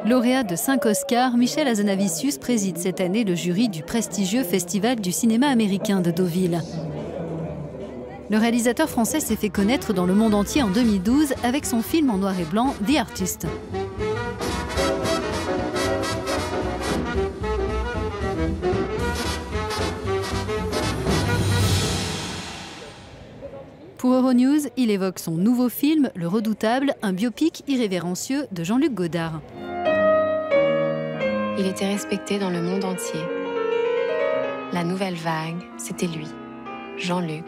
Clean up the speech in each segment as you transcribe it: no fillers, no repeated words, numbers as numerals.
Lauréat de 5 Oscars, Michel Hazanavicius préside cette année le jury du prestigieux Festival du cinéma américain de Deauville. Le réalisateur français s'est fait connaître dans le monde entier en 2012 avec son film en noir et blanc The Artist. Pour Euronews, il évoque son nouveau film, Le Redoutable, un biopic irrévérencieux de Jean-Luc Godard. Il était respecté dans le monde entier. La nouvelle vague, c'était lui, Jean-Luc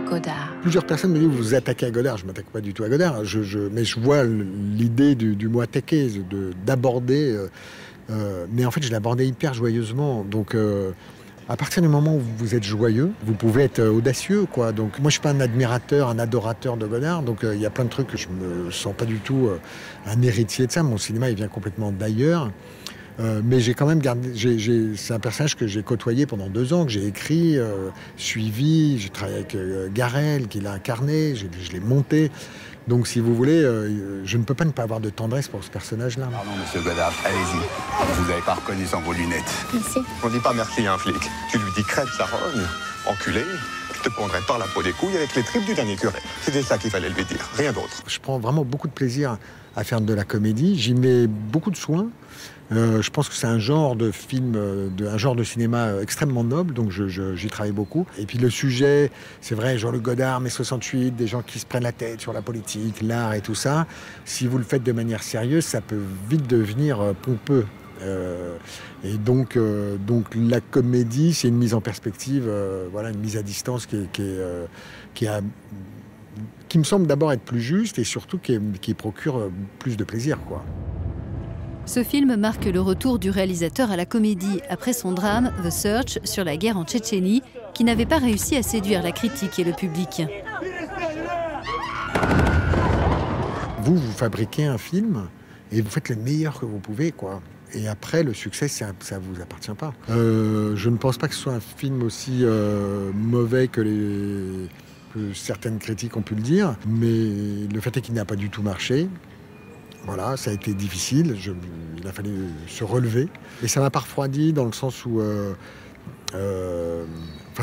Godard. Plusieurs personnes me disent « vous vous attaquez à Godard ». Je ne m'attaque pas du tout à Godard, mais je vois l'idée du mot attaquer, d'aborder. Mais en fait, je l'abordais hyper joyeusement. Donc, à partir du moment où vous êtes joyeux, vous pouvez être audacieux, quoi. Donc, moi, je suis pas un admirateur, un adorateur de Godard. Donc, il y a plein de trucs que je me sens pas du tout un héritier de ça. Mon cinéma, il vient complètement d'ailleurs. Mais j'ai quand même gardé. C'est un personnage que j'ai côtoyé pendant 2 ans, que j'ai écrit, suivi. J'ai travaillé avec Garel, qui l'a incarné. Je l'ai monté. Donc, si vous voulez, je ne peux pas ne pas avoir de tendresse pour ce personnage-là. Pardon, monsieur Godard, allez-y. Je vous avais pas reconnu sans vos lunettes. Merci. On dit pas merci à un flic. Tu lui dis crève sa rogne, enculé. Je te prendrai par la peau des couilles avec les tripes du dernier curé. C'était ça qu'il fallait lui dire, rien d'autre. Je prends vraiment beaucoup de plaisir à faire de la comédie. J'y mets beaucoup de soin. Je pense que c'est un genre de film, un genre de cinéma extrêmement noble, donc j'y travaille beaucoup. Et puis le sujet, c'est vrai, Jean-Luc Godard, mai 68, des gens qui se prennent la tête sur la politique, l'art et tout ça. Si vous le faites de manière sérieuse, ça peut vite devenir pompeux. Et donc la comédie, c'est une mise en perspective, voilà, une mise à distance qui me semble d'abord être plus juste et surtout qui procure plus de plaisir, quoi. Ce film marque le retour du réalisateur à la comédie après son drame The Search sur la guerre en Tchétchénie, qui n'avait pas réussi à séduire la critique et le public. Vous fabriquez un film et vous faites le meilleur que vous pouvez, quoi. Et après, le succès, ça ne vous appartient pas. Je ne pense pas que ce soit un film aussi mauvais que certaines critiques ont pu le dire, mais le fait est qu'il n'a pas du tout marché. Voilà, ça a été difficile, il a fallu se relever. Et ça m'a pas refroidi dans le sens où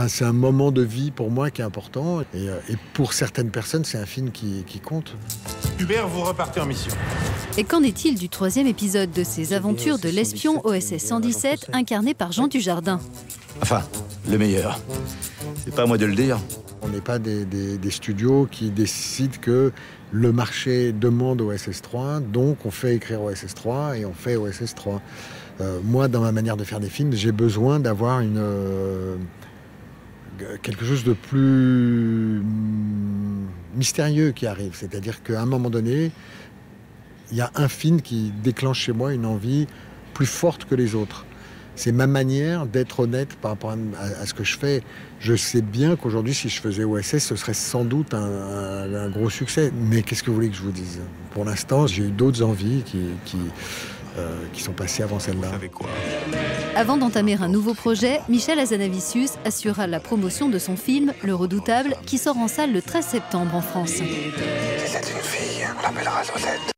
c'est un moment de vie pour moi qui est important. Et pour certaines personnes, c'est un film qui compte. Hubert, vous repartez en mission. Et qu'en est-il du 3e épisode de ces aventures de l'espion OSS 117 incarné par Jean Dujardin? Enfin, le meilleur. C'est pas à moi de le dire. On n'est pas des studios qui décident que le marché demande OSS 3, donc on fait écrire OSS 3 et on fait OSS 3. Moi, dans ma manière de faire des films, j'ai besoin d'avoir quelque chose de plus mystérieux qui arrive. C'est-à-dire qu'à un moment donné, il y a un film qui déclenche chez moi une envie plus forte que les autres. C'est ma manière d'être honnête par rapport à ce que je fais. Je sais bien qu'aujourd'hui, si je faisais OSS, ce serait sans doute un gros succès. Mais qu'est-ce que vous voulez que je vous dise? Pour l'instant, j'ai eu d'autres envies qui sont passées avant celle-là. Avant d'entamer un nouveau projet, Michel Hazanavicius assurera la promotion de son film Le Redoutable, qui sort en salle le 13 septembre en France. C'est une fille, on l'appellera Sosette.